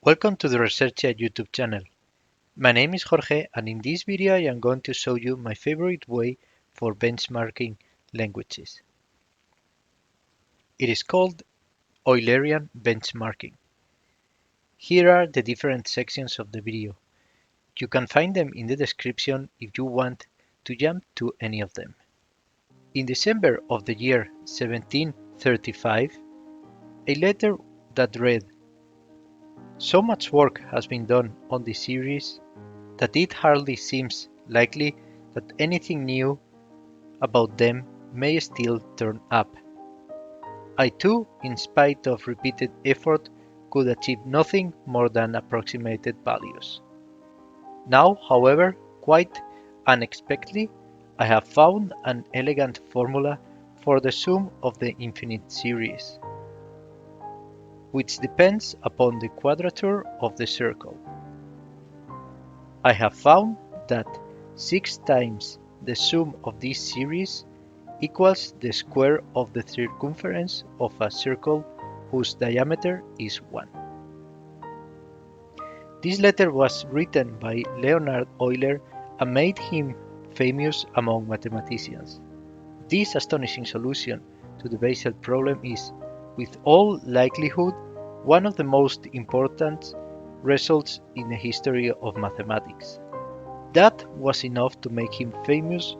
Welcome to the Resairchia YouTube channel. My name is Jorge, and in this video I am going to show you my favorite way for benchmarking languages. It is called Eulerian benchmarking. Here are the different sections of the video. You can find them in the description if you want to jump to any of them. In December of the year 1735, a letter that read, "So much work has been done on this series that it hardly seems likely that anything new about them may still turn up. I too, in spite of repeated effort, could achieve nothing more than approximated values. Now, however, quite unexpectedly, I have found an elegant formula for the sum of the infinite series, which depends upon the quadrature of the circle. I have found that 6 times the sum of this series equals the square of the circumference of a circle whose diameter is 1. This letter was written by Leonhard Euler and made him famous among mathematicians. This astonishing solution to the Basel problem is, with all likelihood, one of the most important results in the history of mathematics. That was enough to make him famous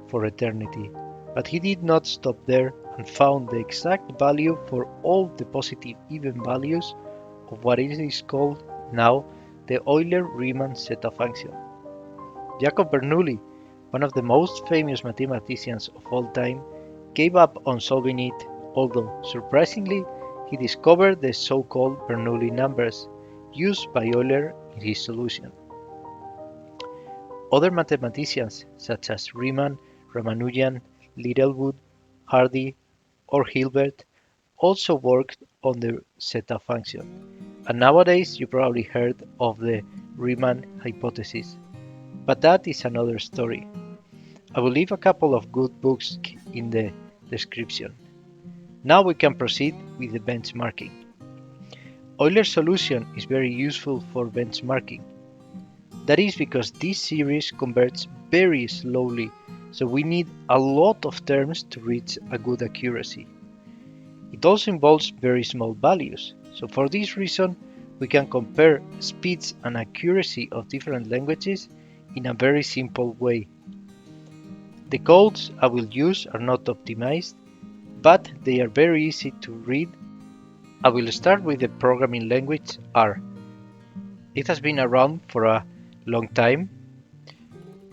for eternity, but he did not stop there and found the exact value for all the positive even values of what is called now the Euler-Riemann zeta function. Jacob Bernoulli, one of the most famous mathematicians of all time, gave up on solving it, although, surprisingly, he discovered the so-called Bernoulli numbers used by Euler in his solution. Other mathematicians, such as Riemann, Ramanujan, Littlewood, Hardy, or Hilbert, also worked on the zeta function, and nowadays you probably heard of the Riemann hypothesis. But that is another story. I will leave a couple of good books in the description. Now we can proceed with the benchmarking. Euler's solution is very useful for benchmarking. That is because this series converts very slowly, so we need a lot of terms to reach a good accuracy. It also involves very small values, so for this reason we can compare speeds and accuracy of different languages in a very simple way. The codes I will use are not optimized, but they are very easy to read. I will start with the programming language R. It has been around for a long time,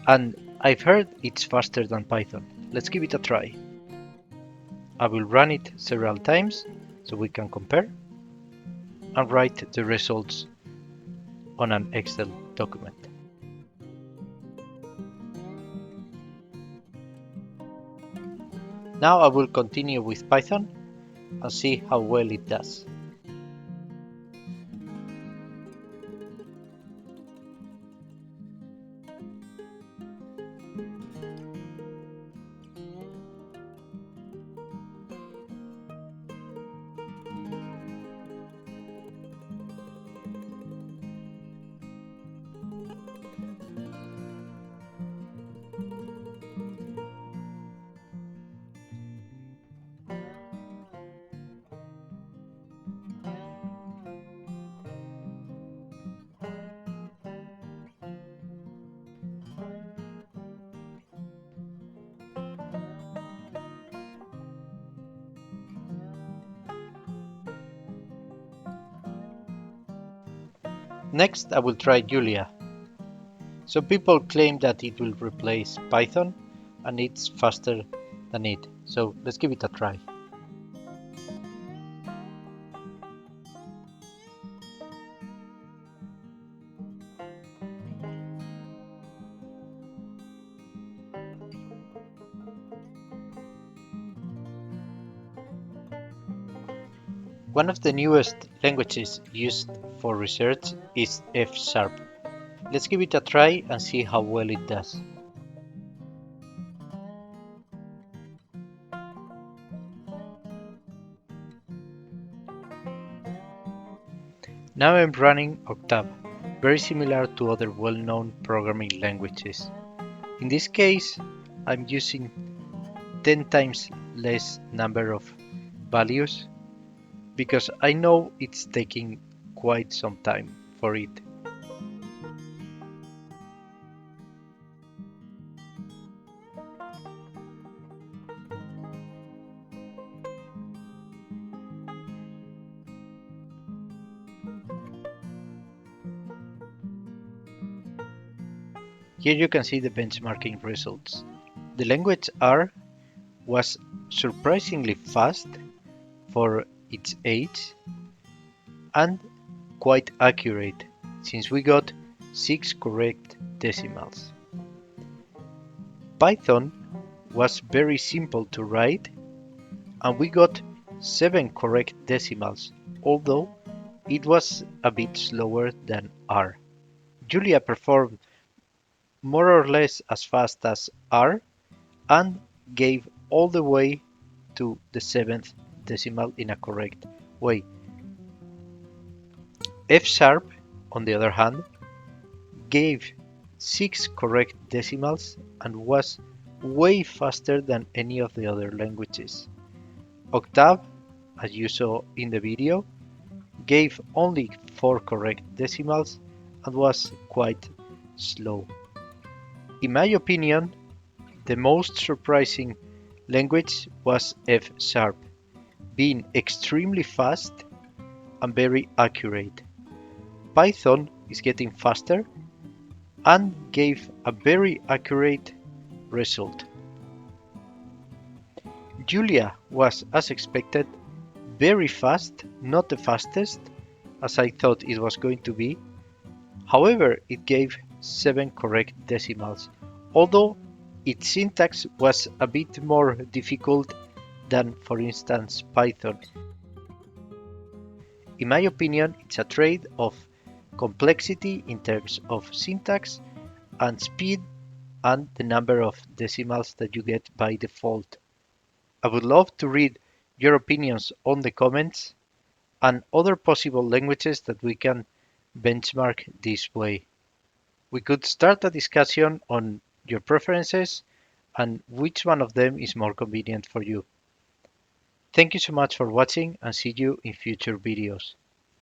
and I've heard it's faster than Python. Let's give it a try. I will run it several times so we can compare and write the results on an Excel document. Now I will continue with Python and see how well it does. Next I will try Julia. Some people claim that it will replace Python and it's faster than it, so let's give it a try. One of the newest languages used for research is F#. Let's give it a try and see how well it does. Now I'm running Octave, very similar to other well-known programming languages. In this case, I'm using 10 times less number of values because I know it's taking quite some time for it. Here you can see the benchmarking results. The language R was surprisingly fast for its age and quite accurate, since we got 6 correct decimals. Python was very simple to write and we got 7 correct decimals, although it was a bit slower than R. Julia performed more or less as fast as R and gave all the way to the 7th decimal in a correct way. F sharp, on the other hand, gave 6 correct decimals and was way faster than any of the other languages. Octave, as you saw in the video, gave only 4 correct decimals and was quite slow. In my opinion, the most surprising language was F sharp, being extremely fast and very accurate. Python is getting faster and gave a very accurate result. Julia was, as expected, very fast, not the fastest, as I thought it was going to be. However, it gave 7 correct decimals, although its syntax was a bit more difficult than, for instance, Python. In my opinion, it's a trade of complexity in terms of syntax and speed and the number of decimals that you get by default. I would love to read your opinions on the comments and other possible languages that we can benchmark this way. We could start a discussion on your preferences and which one of them is more convenient for you. Thank you so much for watching and see you in future videos.